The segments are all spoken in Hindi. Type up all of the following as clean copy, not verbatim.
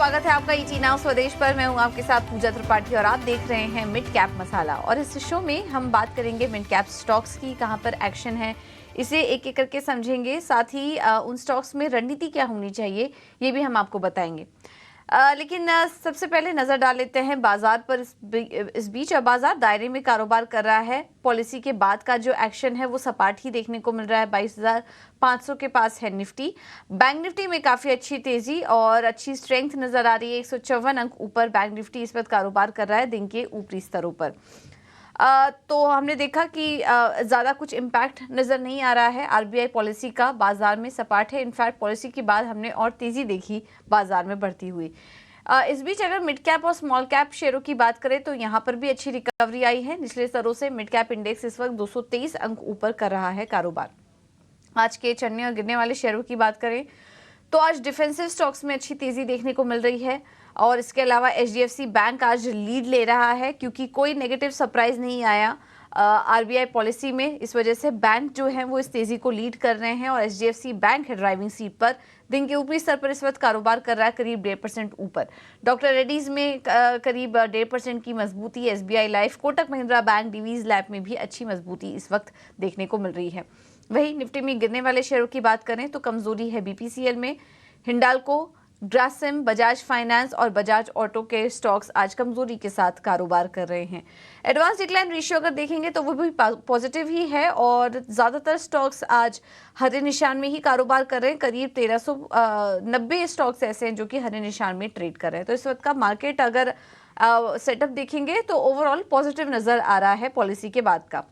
स्वागत है आपका ईटी नाउ स्वदेश पर। मैं हूं आपके साथ पूजा त्रिपाठी और आप देख रहे हैं मिड कैप मसाला। और इस शो में हम बात करेंगे मिड कैप स्टॉक्स की, कहां पर एक्शन है, इसे एक एक करके समझेंगे। साथ ही उन स्टॉक्स में रणनीति क्या होनी चाहिए ये भी हम आपको बताएंगे। लेकिन सबसे पहले नजर डाल लेते हैं बाजार पर। इस बीच बाजार दायरे में कारोबार कर रहा है। पॉलिसी के बाद का जो एक्शन है वो सपाट ही देखने को मिल रहा है। 22,500 के पास है निफ्टी। बैंक निफ्टी में काफी अच्छी तेजी और अच्छी स्ट्रेंथ नजर आ रही है। 154 अंक ऊपर बैंक निफ्टी इस वक्त कारोबार कर रहा है दिन के ऊपरी स्तरों पर। तो हमने देखा कि ज़्यादा कुछ इम्पैक्ट नज़र नहीं आ रहा है आरबीआई पॉलिसी का। बाजार में सपाट है। इनफैक्ट पॉलिसी के बाद हमने और तेज़ी देखी बाजार में बढ़ती हुई। इस बीच अगर मिड कैप और स्मॉल कैप शेयरों की बात करें तो यहाँ पर भी अच्छी रिकवरी आई है। निचले स्तरों से मिड कैप इंडेक्स इस वक्त 223 अंक ऊपर कर रहा है कारोबार। आज के चढ़ने और गिरने वाले शेयरों की बात करें तो आज डिफेंसिव स्टॉक्स में अच्छी तेजी देखने को मिल रही है। और इसके अलावा एचडीएफसी बैंक आज लीड ले रहा है क्योंकि कोई नेगेटिव सरप्राइज नहीं आया आरबीआई पॉलिसी में। इस वजह से बैंक जो है वो इस तेजी को लीड कर रहे हैं और एचडीएफसी बैंक है ड्राइविंग सीट पर। दिन के ऊपरी स्तर पर इस वक्त कारोबार कर रहा है करीब 1.5% ऊपर। डॉक्टर रेड्डीज में करीब 1.5% की मजबूती। SBI life, Kotak Mahindra bank, Divi's lab में भी अच्छी मजबूती इस वक्त देखने को मिल रही है। वही निफ्टी में गिरने वाले शेयरों की बात करें तो कमजोरी है बीपीसीएल में। हिंडाल्को, ग्रासिम, बजाज फाइनेंस और बजाज ऑटो के स्टॉक्स आज कमजोरी के साथ कारोबार कर रहे हैं। एडवांस डिक्लाइन रेशियो अगर देखेंगे तो वो भी पॉजिटिव ही है और ज्यादातर स्टॉक्स आज हरे निशान में ही कारोबार कर रहे हैं। करीब 1390 स्टॉक्स ऐसे हैं जो कि हरे निशान में ट्रेड कर रहे हैं। तो इस वक्त का मार्केट अगर सेटअप देखेंगे तो ओवरऑल पॉजिटिव नजर आ रहा है पॉलिसी के बाद का।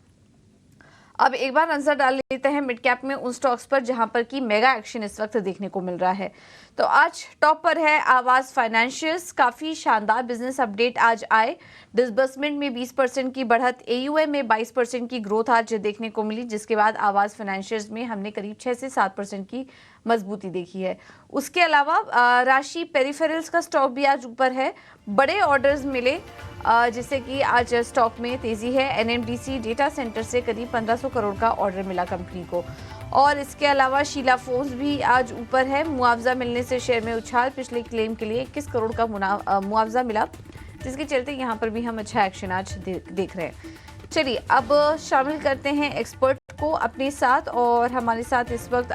अब एक बार नजर डाल लेते हैं मिड कैप में उन स्टॉक्स पर जहां पर की मेगा एक्शन इस वक्त देखने को मिल रहा है। तो आज टॉप पर है आवास फाइनेंशियल्स। काफी शानदार बिजनेस अपडेट आज आए। डिसबर्समेंट में 20% की बढ़त, एयूएम में 22% की ग्रोथ आज देखने को मिली, जिसके बाद आवास फाइनेंशियल्स में हमने करीब 6 से 7% की मजबूती देखी है। उसके अलावा राशि पेरिफेरल्स का स्टॉक भी आज ऊपर है। बड़े ऑर्डर्स मिले जिससे कि आज स्टॉक में तेजी है। एनएमडीसी डेटा सेंटर से करीब 1500 करोड़ का ऑर्डर मिला कंपनी को। और इसके अलावा शीला फोन्स भी आज ऊपर है। मुआवजा मिलने से शेयर में उछाल। पिछले क्लेम के लिए 21 करोड़ का मुआवजा मिला, जिसके चलते यहाँ पर भी हम अच्छा एक्शन आज देख रहे हैं। चलिए अब शामिल करते हैं एक्सपर्ट को अपने साथ। और हमारे साथ इस वक्त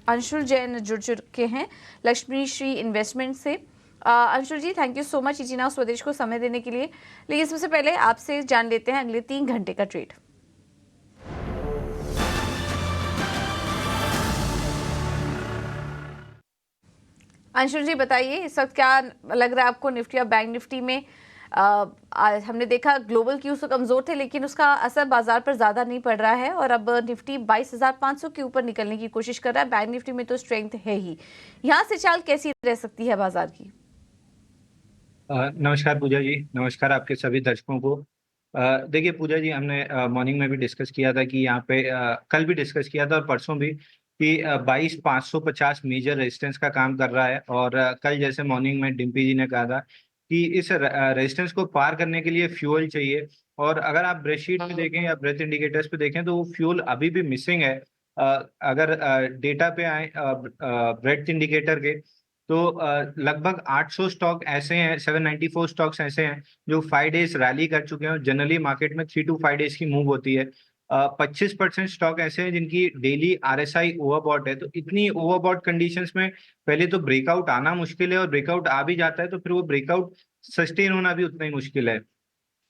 अंशुल जैन जुड़ चुके हैं लक्ष्मी श्री इन्वेस्टमेंट से। Anshul ji, thank you so much ET now Swadesh को समय देने के लिए। लेकिन सबसे पहले आपसे जान लेते हैं अगले 3 घंटे का ट्रेड। अंशुल जी बताइए, इस वक्त क्या लग रहा है आपको निफ्टी और बैंक निफ्टी में? हमने देखा ग्लोबल क्यूज तो कमजोर थे लेकिन उसका असर बाजार पर ज्यादा नहीं पड़ रहा है और अब निफ्टी 22,500 के ऊपर निकलने की कोशिश कर रहा है। बैंक निफ्टी में तो स्ट्रेंथ है ही। यहाँ से चाल कैसी रह सकती है बाजार की? नमस्कार पूजा जी, नमस्कार आपके सभी दर्शकों को। देखिए पूजा जी, हमने मॉर्निंग में भी डिस्कस किया था कि यहाँ पे कल भी डिस्कस किया था और परसों भी कि 22,550 मेजर रेजिस्टेंस का काम कर रहा है। और कल जैसे मॉर्निंग में डिम्पी जी ने कहा था कि इस रेजिस्टेंस को पार करने के लिए फ्यूल चाहिए। और अगर आप ब्रेडशीट पे देखें या ब्रेथ इंडिकेटर्स पे देखें तो वो फ्यूल अभी भी मिसिंग है। अगर डेटा पे आए ब्रेथ इंडिकेटर के तो लगभग 800 स्टॉक ऐसे हैं, 794 स्टॉक्स ऐसे हैं जो 5 डेज रैली कर चुके हैं। जनरली मार्केट में 3 to 5 डेज की मूव होती है। 25% स्टॉक ऐसे हैं जिनकी डेली आरएसआई ओवरबॉट है। तो इतनी ओवरबॉट कंडीशंस में पहले तो ब्रेकआउट आना मुश्किल है और ब्रेकआउट आ भी जाता है तो फिर वो ब्रेकआउट सस्टेन होना भी उतना ही मुश्किल है।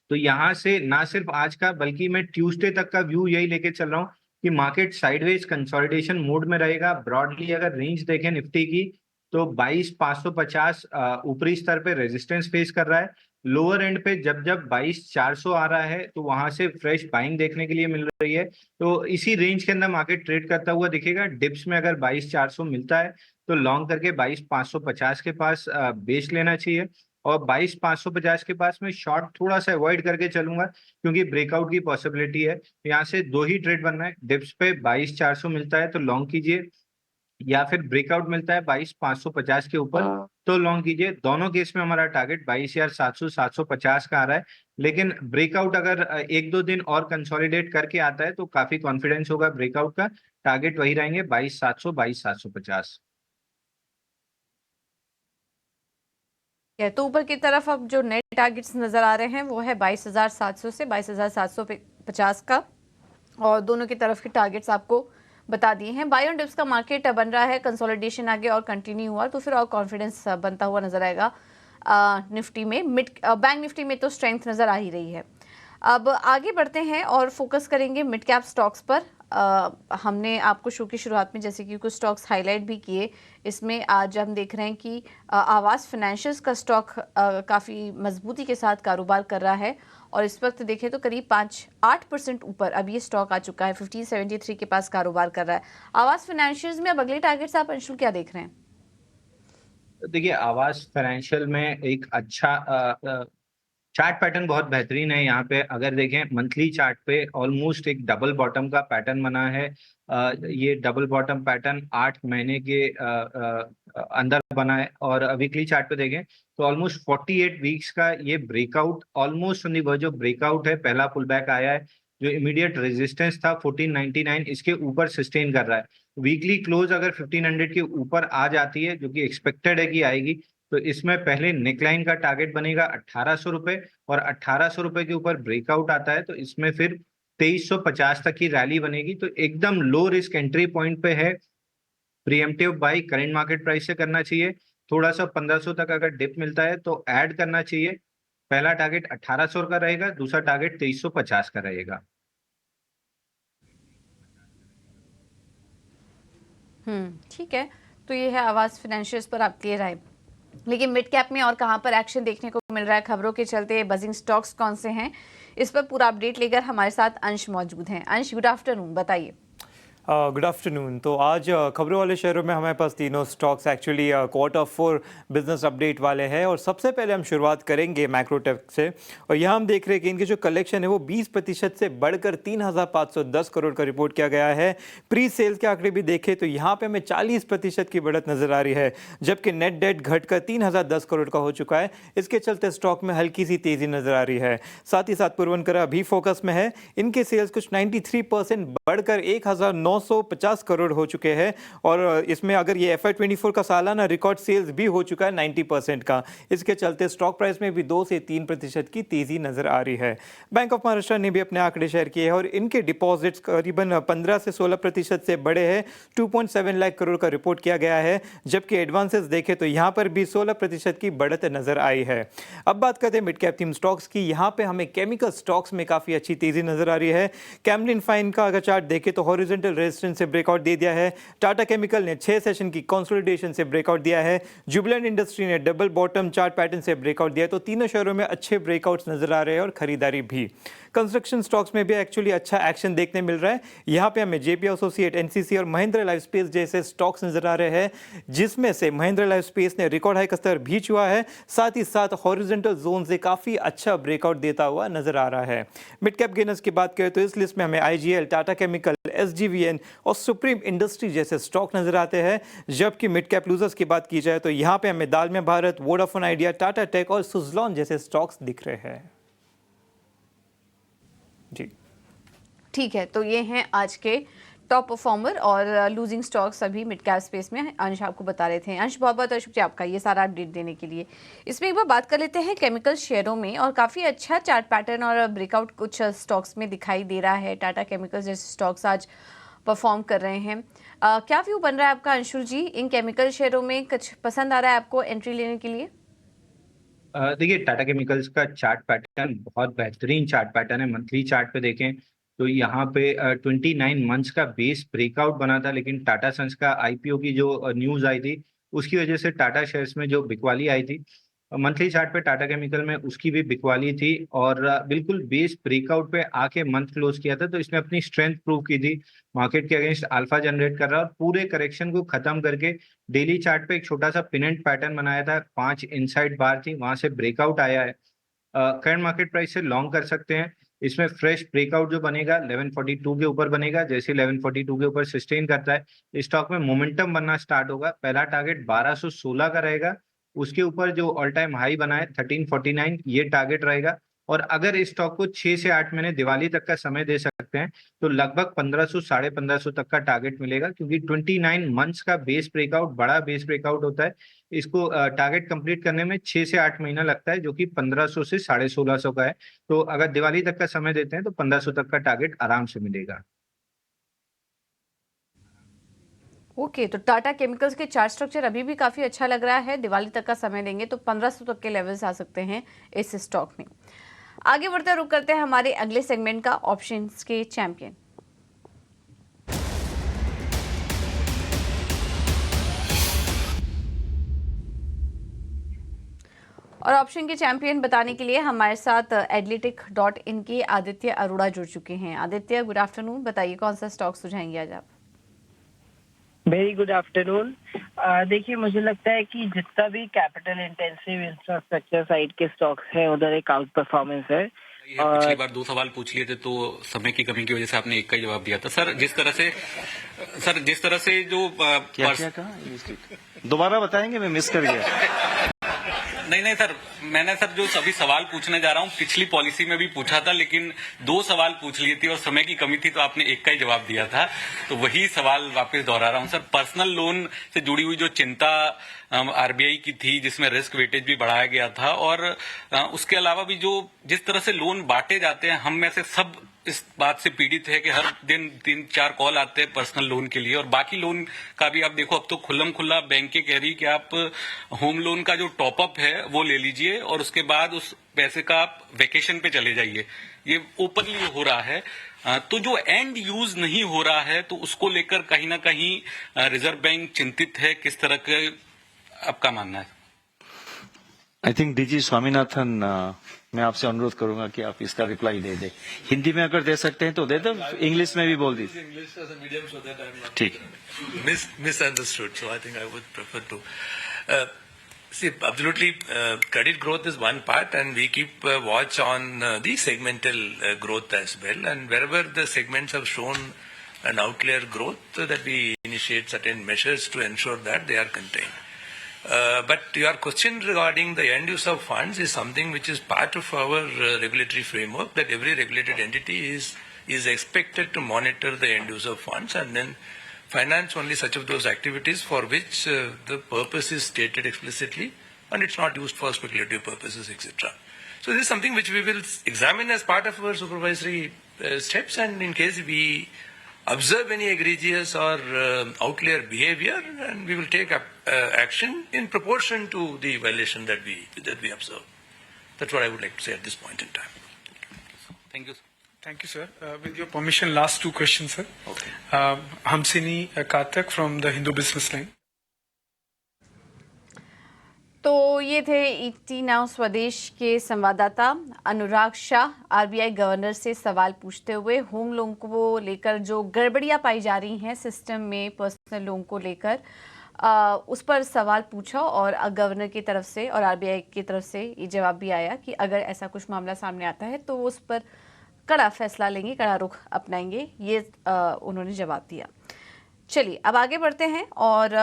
तो यहाँ से ना सिर्फ आज का बल्कि मैं ट्यूसडे तक का व्यू यही लेके चल रहा हूँ कि मार्केट साइडवेज कंसोलिडेशन मोड में रहेगा। ब्रॉडली अगर रेंज देखें निफ्टी की तो 22,550 ऊपरी स्तर पे रेजिस्टेंस फेस कर रहा है। लोअर एंड पे जब जब 22,400 आ रहा है तो वहां से फ्रेश बाइंग देखने के लिए मिल रही है। तो इसी रेंज के अंदर मार्केट ट्रेड करता हुआ दिखेगा। डिप्स में अगर 22,400 मिलता है तो लॉन्ग करके 22,550 के पास बेच लेना चाहिए। और 22,550 के पास में शॉर्ट थोड़ा सा अवॉइड करके चलूंगा क्योंकि ब्रेकआउट की पॉसिबिलिटी है। यहाँ से 2 ही ट्रेड बनना है। डिप्स पे 22,400 मिलता है तो लॉन्ग कीजिए, या फिर ब्रेकआउट मिलता है 22,550 के ऊपर तो लॉन्ग कीजिए। दोनों केस में हमारा टारगेट 22,700 750 का आ रहा है। लेकिन ब्रेकआउट अगर 1-2 दिन और कंसोलिडेट करके आता है तो काफी कॉन्फिडेंस होगा ब्रेकआउट का। टारगेट वही रहेंगे 22,700 22,750। तो ऊपर की तरफ अब जो नए टारगेट्स नजर आ रहे हैं वो है 22,700 से 22,750 का, और दोनों की तरफ के टारगेट्स आपको बता दिए हैं। बाय ऑन डिप्स का मार्केट बन रहा है, कंसोलिडेशन आगे और कंटिन्यू हुआ तो फिर और कॉन्फिडेंस बनता हुआ नजर आएगा निफ्टी में। बैंक निफ्टी में तो स्ट्रेंथ नजर आ ही रही है। अब आगे बढ़ते हैं और फोकस करेंगे मिड कैप स्टॉक्स पर। हमने आपको शो की शुरुआत में जैसे कि कुछ स्टॉक्स हाईलाइट भी किए। इसमें आज हम देख रहे हैं कि आवास फाइनेंशियल्स का स्टॉक काफ़ी मजबूती के साथ कारोबार कर रहा है, और इस वक्त देखें तो करीब 5-8% ऊपर अब ये स्टॉक आ चुका है, 1573 के पास कारोबार कर रहा है। आवास फाइनेंशियल्स में अब अगले टारगेट्स आप अंशुल क्या देख रहे हैं? देखिए, आवास फाइनेंशियल में एक अच्छा चार्ट पैटर्न बहुत बेहतरीन है। यहाँ पे अगर देखें मंथली चार्ट पे ऑलमोस्ट एक डबल बॉटम का पैटर्न बना है। ये डबल बॉटम पैटर्न 8 महीने के अंदर बना है, और वीकली चार्ट पे देखें तो ऑलमोस्ट 48 वीक्स का ये breakout almost on the verge of breakout है। पहला पुल बैक आया है, जो इमीडिएट रेजिस्टेंस था 1499 इसके ऊपर सस्टेन कर रहा है। वीकली क्लोज अगर 1500 के ऊपर आ जाती है, जो कि एक्सपेक्टेड है कि आएगी, तो इसमें पहले नेकलाइन का टारगेट बनेगा 1800 रुपए, और 1800 रुपए के ऊपर ब्रेकआउट आता है तो इसमें फिर 2350 तक की रैली बनेगी। तो एकदम लो रिस्क एंट्री पॉइंट पे है। Pre-emptive by current market price से करना चाहिए। थोड़ा सा 1500 तक अगर डिप मिलता है तो ऐड करना चाहिए। पहला टारगेट 1800 का रहेगा, दूसरा टारगेट 2350 का रहेगा। ठीक है। तो ये है आवास फाइनेंशियल्स पर आप क्लियर आए। लेकिन मिड कैप में और कहां पर एक्शन देखने को मिल रहा है, खबरों के चलते बजिंग स्टॉक्स कौन से हैं, इस पर पूरा अपडेट लेकर हमारे साथ अंश मौजूद हैं। अंश, गुड आफ्टरनून, बताइए। Good afternoon. तो आज खबरों वाले शहरों में हमारे पास तीनों stocks actually Q4 business update वाले हैं, और सबसे पहले हम शुरुआत करेंगे मैक्रोटेक से। और यहाँ हम देख रहे हैं कि इनकी जो कलेक्शन है वो 20% से बढ़कर 3,510 करोड़ का रिपोर्ट किया गया है। प्री सेल्स के आंकड़े भी देखें तो यहाँ पे हमें 40% की बढ़त नजर आ रही है, जबकि नेट डेट घटकर 3,010 करोड़ का हो चुका है। इसके चलते स्टॉक में हल्की सी तेजी नजर आ रही है। साथ ही साथ पूर्वनकरा भी फोकस में है। इनके सेल्स कुछ 93% बढ़कर 1,950 करोड़ हो चुके हैं, और इसमें अगर ये FY24 का सालाना रिकॉर्ड सेल्स भी हो चुका है 90% का। इसके चलते स्टॉक प्राइस में भी 2 से 3% की तेजी नजर आ रही है। बैंक ऑफ महाराष्ट्र ने भी अपने आंकड़े शेयर किए हैं, और इनके डिपॉजिट्स करीबन 15 से 16% से बढ़े हैं। 2.7 लाख करोड़ का रिपोर्ट किया गया है, जबकि एडवांसेस देखें तो यहाँ पर भी 16% की बढ़त नजर आई है। अब बात करते हैं मिड कैप थीम स्टॉक्स की। यहाँ पे हमें केमिकल स्टॉक्स में काफी अच्छी तेजी नजर आ रही है। कैमलिन फाइन का अगर चार्ट देखें तो हॉरिजॉन्टल रेजिस्टेंस से ब्रेकआउट दे दिया है। टाटा केमिकल ने 6 सेशन की कंसोलिडेशन से ब्रेकआउट दिया है। जुबिलेंट इंडस्ट्री ने डबल बॉटम चार्ट पैटर्न से ब्रेकआउट दिया है। तो तीनों शहरों में अच्छे ब्रेकआउट्स नजर आ रहे हैं, और खरीदारी भी। कंस्ट्रक्शन स्टॉक्स में भी एक्चुअली अच्छा एक्शन देखने मिल रहा है। यहाँ पे हमें जेपी एसोसिएट, एनसीसी और महिंद्रा लाइफ स्पेस जैसे स्टॉक्स नजर आ रहे हैं, जिसमें से महिंद्रा लाइफ स्पेस ने रिकॉर्ड हाई का स्तर भी छुआ है। साथ ही साथ हॉरिजॉन्टल जोन से काफी अच्छा ब्रेकआउट देता हुआ नजर आ रहा है। मिड कैप गेनर्स की बात करें तो इस लिस्ट में हमें आईजीएल, टाटा केमिकल, एसजीवीएन और सुप्रीम इंडस्ट्री जैसे स्टॉक नजर आते हैं। जबकि मिड कैप लूजर्स की बात की जाए तो यहाँ पे हमें Dalmia Bharat, Vodafone Idea, Tata tech और सुजलॉन जैसे स्टॉक्स दिख रहे हैं। जी ठीक है, तो ये हैं आज के टॉप परफॉर्मर और लूजिंग स्टॉक्स अभी मिड कैप स्पेस में अंश आपको बता रहे थे। अंश, बहुत बहुत शुक्रिया आपका ये सारा अपडेट देने के लिए। इसमें एक बार बात कर लेते हैं केमिकल शेयरों में, और काफ़ी अच्छा चार्ट पैटर्न और ब्रेकआउट कुछ स्टॉक्स में दिखाई दे रहा है। टाटा केमिकल जैसे स्टॉक्स आज परफॉर्म कर रहे हैं। क्या व्यू बन रहा है आपका अंशुल जी, इन केमिकल शेयरों में कुछ पसंद आ रहा है आपको एंट्री लेने के लिए? देखिए, टाटा केमिकल्स का चार्ट पैटर्न बहुत बेहतरीन चार्ट पैटर्न है। मंथली चार्ट पे देखें तो यहाँ पे 29 मंथ्स का बेस ब्रेकआउट बना था, लेकिन टाटा सन्स का आईपीओ की जो न्यूज आई थी उसकी वजह से टाटा शेयर्स में जो बिकवाली आई थी, मंथली चार्ट पे टाटा केमिकल में उसकी भी बिकवाली थी, और बिल्कुल बेस ब्रेकआउट पे आके मंथ क्लोज किया था। तो इसने अपनी स्ट्रेंथ प्रूव की थी, मार्केट के अगेंस्ट अल्फा जनरेट कर रहा है, और पूरे करेक्शन को खत्म करके डेली चार्ट पे एक छोटा सा पिनेंट पैटर्न बनाया था। 5 इनसाइड बार थी, वहां से ब्रेकआउट आया है। करंट मार्केट प्राइस से लॉन्ग कर सकते हैं। इसमें फ्रेश ब्रेकआउट जो बनेगा 1142 के ऊपर बनेगा। जैसे 1142 के ऊपर सस्टेन करता है, स्टॉक में मोमेंटम बनना स्टार्ट होगा। पहला टारगेट 1216 का रहेगा, उसके ऊपर जो ऑल टाइम हाई बना है 1349 ये टारगेट रहेगा, और अगर इस स्टॉक को 6 से 8 महीने दिवाली तक का समय दे सकते हैं तो लगभग 1500 साढ़े 1500 तक का टारगेट मिलेगा, क्योंकि 29 मंथ्स का बेस ब्रेकआउट बड़ा बेस ब्रेकआउट होता है। इसको टारगेट कंप्लीट करने में 6 से 8 महीना लगता है, जो कि 1500 से 1650 का है। तो अगर दिवाली तक का समय देते हैं तो 1500 तक का टारगेट आराम से मिलेगा। ओके, तो टाटा केमिकल्स के चार्ट स्ट्रक्चर अभी भी काफी अच्छा लग रहा है। दिवाली तक का समय देंगे तो 1500 तक के लेवल्स आ सकते हैं इस स्टॉक में। आगे बढ़ते रुक करते हैं हमारे अगले सेगमेंट का, ऑप्शंस के चैंपियन। और ऑप्शन के चैंपियन बताने के लिए हमारे साथ एडलिटिक.इन के आदित्य अरोड़ा जुड़ चुके हैं। Aditya, good afternoon. बताइए कौन सा स्टॉक सुझाएंगे आज आप? Very good afternoon. देखिए, मुझे लगता है कि जितना भी कैपिटल इंटेंसिव इंफ्रास्ट्रक्चर साइड के स्टॉक्स हैं उधर एक आउट परफॉर्मेंस है। पिछली बार 2 सवाल पूछ लिए थे तो समय की कमी की वजह से आपने एक का ही जवाब दिया था। सर जिस तरह से जो क्या कहा दोबारा बताएंगे, मैं मिस कर गया। नहीं सर, मैंने सर जो अभी सवाल पूछने जा रहा हूँ पिछली पॉलिसी में भी पूछा था, लेकिन 2 सवाल पूछ लिए थे और समय की कमी थी तो आपने एक का ही जवाब दिया था। तो वही सवाल वापस दोहरा रहा हूँ सर। पर्सनल लोन से जुड़ी हुई जो चिंता आरबीआई की थी, जिसमें रिस्क वेटेज भी बढ़ाया गया था, और उसके अलावा भी जो जिस तरह से लोन बांटे जाते हैं, हम में से सब इस बात से पीड़ित है कि हर दिन 3-4 कॉल आते हैं पर्सनल लोन के लिए। और बाकी लोन का भी आप देखो, अब तो खुल्लम खुल्ला बैंकें कह रही कि आप होम लोन का जो टॉपअप है वो ले लीजिए और उसके बाद उस पैसे का आप वेकेशन पे चले जाइए। ये ओपनली हो रहा है। तो जो एंड यूज नहीं हो रहा है तो उसको लेकर कहीं ना कहीं रिजर्व बैंक चिंतित है। किस तरह के आपका मानना है? आई थिंक डीजी स्वामीनाथन, मैं आपसे अनुरोध करूंगा कि आप इसका रिप्लाई दे दें। हिंदी में अगर दे सकते हैं तो दे दो, इंग्लिश में भी बोल दीजिए। ठीक है। Misunderstood, so I think I would prefer to see, absolutely, credit growth is one part, and we keep watch on the segmental growth as well, and wherever the segments have shown an outlier growth, that we initiate certain measures to ensure that they are contained. But your question regarding the end use of funds is something which is part of our regulatory framework, that every regulated entity is expected to monitor the end use of funds and then finance only such of those activities for which the purpose is stated explicitly and it's not used for speculative purposes, etc. So this is something which we will examine as part of our supervisory steps, and in case we observe any egregious or outlier behavior, and we will take action in proportion to the violation that we observe. That's what I would like to say at this point in time. Thank you, sir. Thank you, sir. With your permission, last 2 questions, sir. Okay. Hamsini Karthik from the Hindu Business Line. तो ये थे ईटी नाउ स्वदेश के संवाददाता अनुराग शाह, आरबीआई गवर्नर से सवाल पूछते हुए होम लोन को लेकर जो गड़बड़ियां पाई जा रही हैं सिस्टम में पर्सनल लोन को लेकर, उस पर सवाल पूछा और गवर्नर की तरफ से और आरबीआई की तरफ से ये जवाब भी आया कि अगर ऐसा कुछ मामला सामने आता है तो वो उस पर कड़ा फैसला लेंगे, कड़ा रुख अपनाएंगे। ये उन्होंने जवाब दिया। चलिए अब आगे बढ़ते हैं और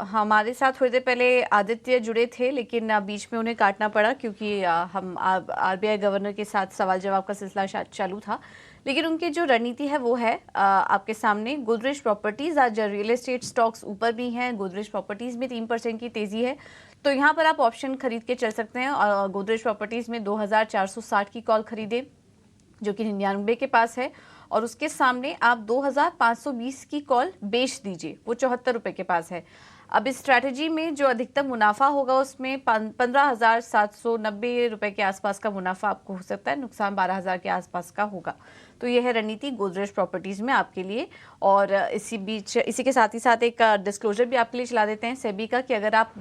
हमारे साथ थोड़ी देर पहले आदित्य जुड़े थे, लेकिन बीच में उन्हें काटना पड़ा क्योंकि हम आरबीआई गवर्नर के साथ सवाल जवाब का सिलसिला चालू था। लेकिन उनकी जो रणनीति है वो है आपके सामने। गोदरेज प्रॉपर्टीज, आज रियल एस्टेट स्टॉक्स ऊपर भी हैं, गोदरेज प्रॉपर्टीज में 3% की तेजी है, तो यहाँ पर आप ऑप्शन खरीद के चल सकते हैं। और गोदरेज प्रॉपर्टीज में 2460 की कॉल खरीदे जो कि 99 के पास है, और उसके सामने आप 2520 की कॉल बेच दीजिए, वो 74 रुपए के पास है। अब इस स्ट्रैटेजी में जो अधिकतम मुनाफा होगा उसमें 15,790 रुपए के आसपास का मुनाफा आपको हो सकता है, नुकसान 12,000 के आसपास का होगा। तो यह है रणनीति गोदरेज प्रॉपर्टीज में आपके लिए। और इसी के साथ ही साथ एक डिस्क्लोजर भी आपके लिए चला देते हैं सेबी का कि अगर आप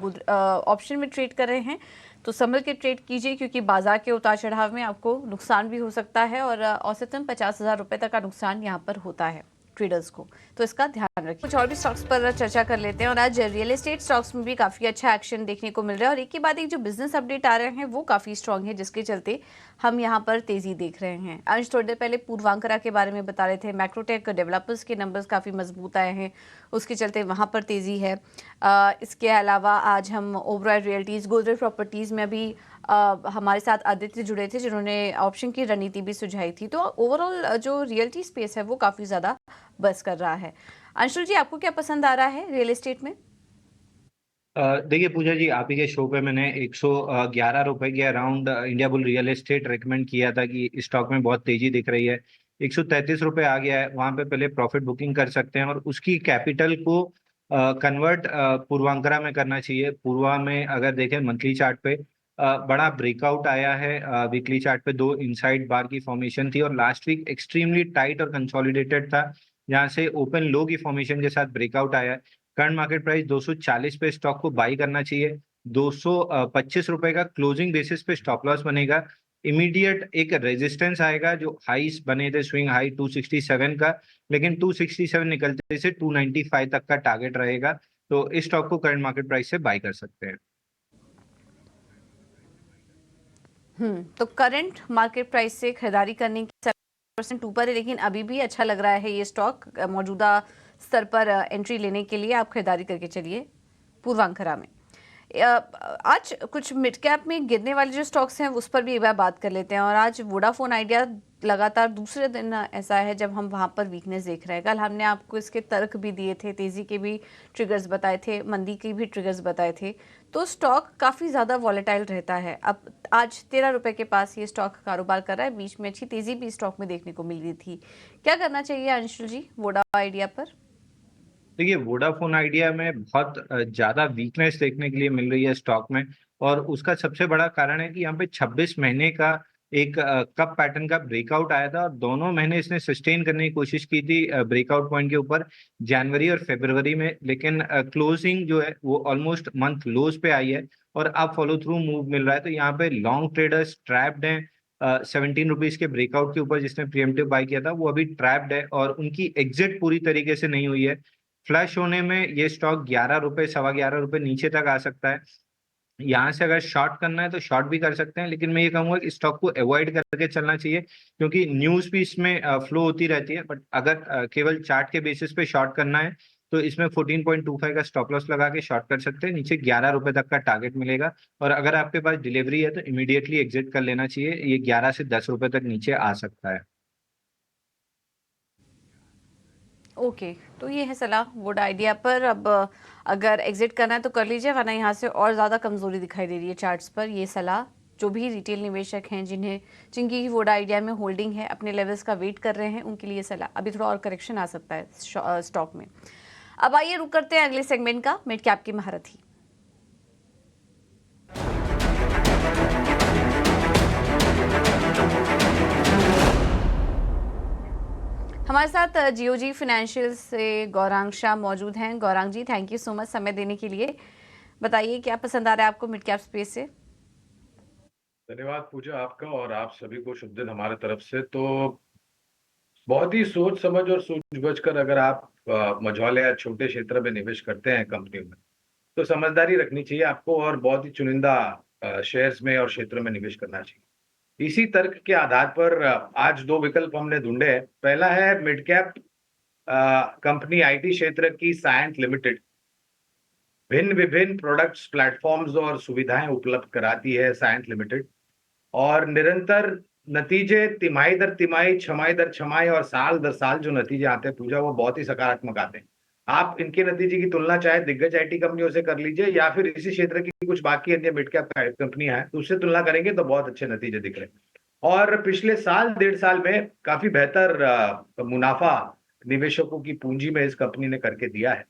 ऑप्शन में ट्रेड कर रहे हैं तो संभल के ट्रेड कीजिए, क्योंकि बाजार के उतार चढ़ाव में आपको नुकसान भी हो सकता है और औसतन 50,000 रुपए तक का नुकसान यहाँ पर होता है। ट्रेडर्स को, तो इसका ध्यान रखिए। कुछ और भी स्टॉक्स पर चर्चा कर लेते हैं और आज रियल एस्टेट स्टॉक्स में भी काफ़ी अच्छा एक्शन देखने को मिल रहा है और एक के बाद एक जो बिजनेस अपडेट आ रहे हैं वो काफ़ी स्ट्रांग है, जिसके चलते हम यहाँ पर तेजी देख रहे हैं। आज थोड़ी देर पहले पूर्वांकरा के बारे में बता रहे थे, मैक्रोटेक डेवलपर्स के नंबर्स काफ़ी मजबूत आए हैं, उसके चलते वहाँ पर तेज़ी है। इसके अलावा आज हम ओबरॉय रियल्टीज़, गोदरेज प्रॉपर्टीज़ में भी हमारे साथ आदित्य जुड़े थे जिन्होंने ऑप्शन की रणनीति भी सुझाई थी। तो ओवरऑल जो रियल्टी स्पेस है वो काफ़ी ज़्यादा बस कर रहा है। अंशुल जी, आपको क्या पसंद आ रहा है रियल एस्टेट में? देखिए पूजा जी, आप ही के शो पे मैंने 111 रुपए के around India bull real estate recommend किया था कि स्टॉक में बहुत तेजी दिख रही है। 133 रुपए आ गया है, वहां पे पहले प्रॉफिट बुकिंग कर सकते हैं और उसकी कैपिटल को कन्वर्ट पूर्वांकरा में करना चाहिए। पूर्वा में अगर देखें मंथली चार्ट पे बड़ा ब्रेकआउट आया है, वीकली चार्ट पे 2 इनसाइड बार की फॉर्मेशन थी और लास्ट वीक एक्सट्रीमली टाइट और कंसोलिडेटेड था, जहां से ओपन लो की फॉर्मेशन के साथ ब्रेकआउट आया है। करंट मार्केट प्राइस 240 पे स्टॉक को बाई करना चाहिए। 225 रुपए का क्लोजिंग बेसिस पे स्टॉप लॉस बनेगा। इमीडिएट एक रेजिस्टेंस आएगा जो हाईस बने थे, स्विंग हाई 267 का, लेकिन 267 निकलते से 295 तक का टारगेट रहेगा। तो इस स्टॉक को करंट मार्केट प्राइस से बाई कर सकते हैं। तो करंट मार्केट प्राइस से खरीदारी करने की 7% ऊपर है, लेकिन अभी भी अच्छा लग रहा है ये स्टॉक। मौजूदा स्तर पर एंट्री लेने के लिए आप खरीदारी करके चलिए पूर्वांकरा में। आज कुछ मिड कैप में गिरने वाले जो स्टॉक्स हैं उस पर भी एक बार बात कर लेते हैं और आज वोडाफोन आइडिया लगातार दूसरे दिन ऐसा है जब हम वहां पर वीकनेस देख रहे हैं। कल हमने आपको इसके तर्क भी दिए थे, तेजी के भी ट्रिगर्स बताए थे, मंदी के भी ट्रिगर्स बताए थे। तो स्टॉक काफ़ी ज़्यादा वॉलेटाइल रहता है। अब आज 13 रुपए के पास ये स्टॉक कारोबार कर रहा है, बीच में अच्छी तेजी भी स्टॉक में देखने को मिल रही थी। क्या करना चाहिए अंशुल जी वोडा आइडिया पर? देखिए वोडाफोन आइडिया में बहुत ज्यादा वीकनेस देखने के लिए मिल रही है स्टॉक में और उसका सबसे बड़ा कारण है कि यहाँ पे 26 महीने का एक कप पैटर्न का ब्रेकआउट आया था और दोनों महीने इसने सस्टेन करने की कोशिश की थी ब्रेकआउट पॉइंट के ऊपर जनवरी और फरवरी में, लेकिन क्लोजिंग जो है वो ऑलमोस्ट मंथ लोज पे आई है और अब फॉलो थ्रू मूव मिल रहा है। तो यहाँ पे लॉन्ग ट्रेडर्स ट्रैप्ड हैं। 17 रुपीज के ब्रेकआउट के ऊपर जिसने प्रीएम्प्टिव बाय किया था वो अभी ट्रैप्ड है और उनकी एग्जिट पूरी तरीके से नहीं हुई है। फ्लश होने में ये स्टॉक 11 रुपए, 11.25 रुपए नीचे तक आ सकता है। यहाँ से अगर शॉर्ट करना है तो शॉर्ट भी कर सकते हैं, लेकिन मैं ये कहूंगा कि स्टॉक को अवॉइड करके चलना चाहिए क्योंकि न्यूज भी इसमें फ्लो होती रहती है। बट अगर केवल चार्ट के बेसिस पे शॉर्ट करना है तो इसमें 14.25 का स्टॉप लॉस लगा के शॉर्ट कर सकते हैं। नीचे 11 रुपए तक का टारगेट मिलेगा और अगर आपके पास डिलीवरी है तो इमीडिएटली एग्जिट कर लेना चाहिए। ये 11 से 10 रुपए तक नीचे आ सकता है। ओके, तो ये है सलाह वुड आइडिया पर। अब अगर एग्जिट करना है तो कर लीजिए, वरना यहाँ से और ज़्यादा कमजोरी दिखाई दे रही है चार्ट्स पर। ये सलाह जो भी रिटेल निवेशक हैं जिनकी वुड आइडिया में होल्डिंग है, अपने लेवल्स का वेट कर रहे हैं, उनके लिए सलाह। अभी थोड़ा और करेक्शन आ सकता है स्टॉक में। अब आइए रुक करते हैं अगले सेगमेंट का, मिड कैप की महारथी। हमारे साथ जीओजी फाइनेंशियल से गौरांग शाह मौजूद हैं। गौरांग जी, थैंक यू सो मच समय देने के लिए। बताइए क्या पसंद आ रहा है आपको मिड कैप स्पेस से? धन्यवाद पूजा आपका और आप सभी को शुभ दिन हमारे तरफ से। तो बहुत ही सोच समझ और सूझ बूझ कर अगर आप मझौले या छोटे क्षेत्र में निवेश करते हैं कंपनियों में, तो समझदारी रखनी चाहिए आपको और बहुत ही चुनिंदा शेयर्स में और क्षेत्रों में निवेश करना चाहिए। इसी तर्क के आधार पर आज 2 विकल्प हमने ढूंढे हैं। पहला है मिड कैप कंपनी आईटी क्षेत्र की सायंत लिमिटेड। भिन्न विभिन्न प्रोडक्ट्स, प्लेटफॉर्म्स और सुविधाएं उपलब्ध कराती है सायंत लिमिटेड और निरंतर नतीजे तिमाही दर तिमाही, छमाही दर छमाही और साल दर साल जो नतीजे आते हैं पूजा, वो बहुत ही सकारात्मक आते हैं। आप इनके नतीजे की तुलना चाहे दिग्गज आईटी कंपनियों से कर लीजिए या फिर इसी क्षेत्र की कुछ बाकी अन्य मिड कैप कंपनियां हैं, तो उससे तुलना करेंगे तो बहुत अच्छे नतीजे दिख रहे हैं। और पिछले साल 1.5 साल में काफी बेहतर मुनाफा निवेशकों की पूंजी में इस कंपनी ने करके दिया है।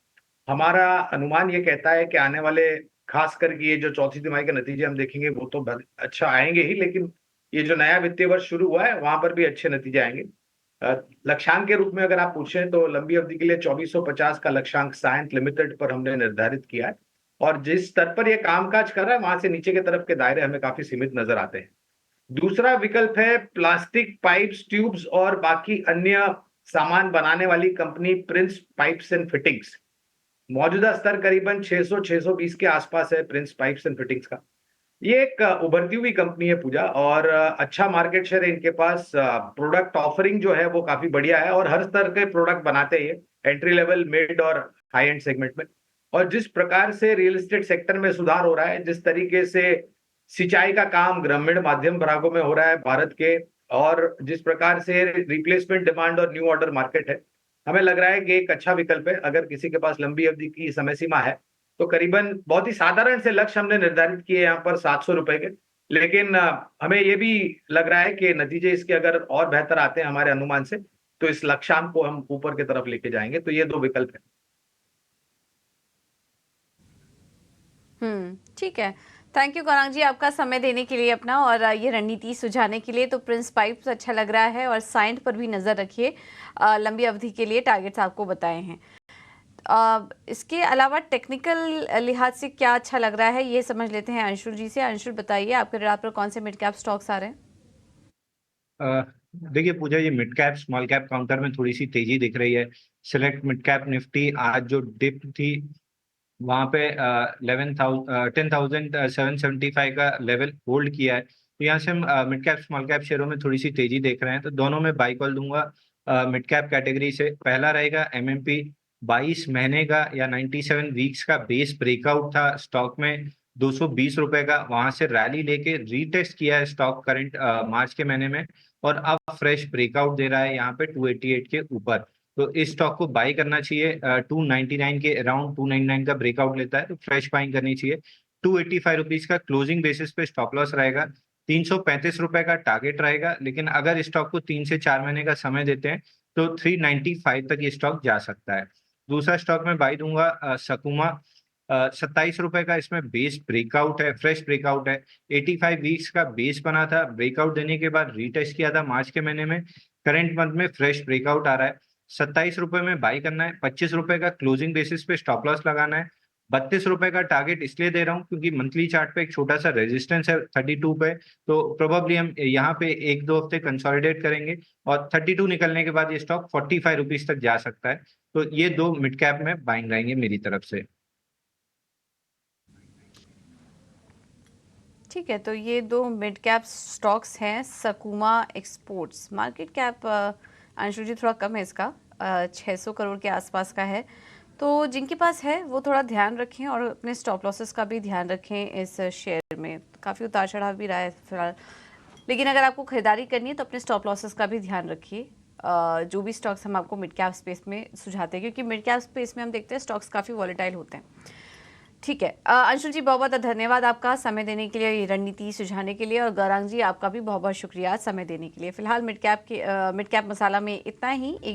हमारा अनुमान ये कहता है कि आने वाले खास करके ये जो चौथी तिमाही के नतीजे हम देखेंगे वो तो अच्छा आएंगे ही, लेकिन ये जो नया वित्तीय वर्ष शुरू हुआ है वहां पर भी अच्छे नतीजे आएंगे। लक्ष्यांक के रूप में अगर आप पूछें तो लंबी अवधि के लिए 2450 का लक्ष्यांक सायंत लिमिटेड पर हमने निर्धारित किया है और जिस स्तर पर यह कामकाज कर रहा है वहां से नीचे की तरफ के दायरे हमें काफी सीमित नजर आते हैं। दूसरा विकल्प है प्लास्टिक पाइप्स, ट्यूब्स और बाकी अन्य सामान बनाने वाली company Prince pipes and fittings. मौजूदा स्तर करीबन 600-620 के आसपास है प्रिंस पाइप्स एंड फिटिंग्स का। ये एक उभरती हुई कंपनी है पूजा, और अच्छा मार्केट शेयर है इनके पास। प्रोडक्ट ऑफरिंग जो है वो काफी बढ़िया है, और हर स्तर के प्रोडक्ट बनाते हैं ये, एंट्री लेवल, मिड और हाई एंड सेगमेंट में। और जिस प्रकार से रियल एस्टेट सेक्टर में सुधार हो रहा है, जिस तरीके से सिंचाई का काम ग्रामीण माध्यम भागों में हो रहा है भारत के, और जिस प्रकार से रिप्लेसमेंट डिमांड और न्यू ऑर्डर मार्केट है, हमें लग रहा है कि एक अच्छा विकल्प है। अगर किसी के पास लंबी अवधि की समय सीमा है तो करीबन बहुत ही साधारण से लक्ष्य हमने निर्धारित किए यहाँ पर 700 रुपए के, लेकिन हमें ये भी लग रहा है कि नतीजे इसके अगर और बेहतर आते हैं हमारे अनुमान से, तो इस लक्ष्यांक को हम ऊपर की तरफ लेके जाएंगे। तो ये दो विकल्प है। ठीक है। थैंक यू गौरांग जी, आपका समय देने के लिए अपना, और ये रणनीति सुझाने के लिए। तो प्रिंस पाइप्स अच्छा लग रहा है, और साइंट पर भी नज़र रखिए, लंबी अवधि के लिए टारगेट्स आपको बताए हैं। इसके अलावा टेक्निकल लिहाज से क्या अच्छा लग रहा है, ये समझ लेते हैं अंशुल जी से। अंशुल, बताइए आपके रडार पर कौन से मिड कैप स्टॉक्स आ रहे हैं? देखिए पूजा, ये mid cap small cap counter में थोड़ी सी तेजी दिख रही है। सिलेक्ट मिड कैप निफ्टी आज जो डिप थी वहां पे 10,775 का लेवल होल्ड किया है। तो यहाँ से हम मिड कैप स्मॉल कैप शेयरों में थोड़ी सी तेजी देख रहे हैं। तो दोनों में बाई कॉल दूंगा मिड कैप कैटेगरी से। पहला रहेगा एमएमपी। 22 महीने का या 97 वीक्स का बेस ब्रेकआउट था स्टॉक में 220 रुपए का, वहां से रैली लेके रीटेस्ट किया है स्टॉक करंट मार्च के महीने में, और अब फ्रेश ब्रेकआउट दे रहा है यहाँ पे 288 के ऊपर। तो इस स्टॉक को बाई करना चाहिए। 299 के अराउंड 299 का ब्रेकआउट लेता है तो फ्रेश बाइंग करनी चाहिए। 285 रुपीज का क्लोजिंग बेसिस पे स्टॉप लॉस रहेगा। 335 रुपए का टारगेट रहेगा, लेकिन अगर स्टॉक को 3 से 4 महीने का समय देते हैं तो 395 तक ये स्टॉक जा सकता है। दूसरा स्टॉक में बाई दूंगा सकूमा। 27 रुपए का इसमें बेस ब्रेकआउट है, फ्रेश ब्रेकआउट है। 85 वीक्स का बेस बना था, ब्रेकआउट देने के बाद रीटेस्ट किया था मार्च के महीने में। करंट मंथ में फ्रेश ब्रेकआउट आ रहा है। 27 रुपए में बाई करना है। 25 रुपए का क्लोजिंग बेसिस पे स्टॉप लॉस लगाना है। 32 रुपए का टारगेट इसलिए दे रहा हूँ क्योंकि मंथली चार्ट पे एक छोटा सा रेजिस्टेंस है 32 पे, तो प्रोबेबली हम यहाँ पे 1-2 हफ्ते कंसोलिडेट करेंगे, और 32 निकलने के बाद ये स्टॉक 45 रुपीज तक जा सकता है। तो ये दो मिड कैप में बाइंग रहेंगे मेरी तरफ से। ठीक है, तो ये दो मिड कैप स्टॉक्स हैं। सकूमा एक्सपोर्ट्स, मार्केट कैप अंशुल जी थोड़ा कम है इसका, 600 करोड़ के आसपास का है। तो जिनके पास है वो थोड़ा ध्यान रखें, और अपने स्टॉप लॉसेस का भी ध्यान रखें। इस शेयर में काफ़ी उतार चढ़ाव भी रहा है फिलहाल, लेकिन अगर आपको खरीदारी करनी है तो अपने स्टॉप लॉसेस का भी ध्यान रखिए। जो भी स्टॉक्स हम आपको मिड कैप स्पेस में सुझाते हैं, क्योंकि मिड कैप स्पेस में हम देखते हैं स्टॉक्स काफ़ी वॉलेटाइल होते हैं। ठीक है, अंशुल जी बहुत बहुत धन्यवाद आपका समय देने के लिए, रणनीति सुझाने के लिए, और गौरांग जी आपका भी बहुत बहुत शुक्रिया समय देने के लिए। फिलहाल मिड कैप मसाला में इतना ही।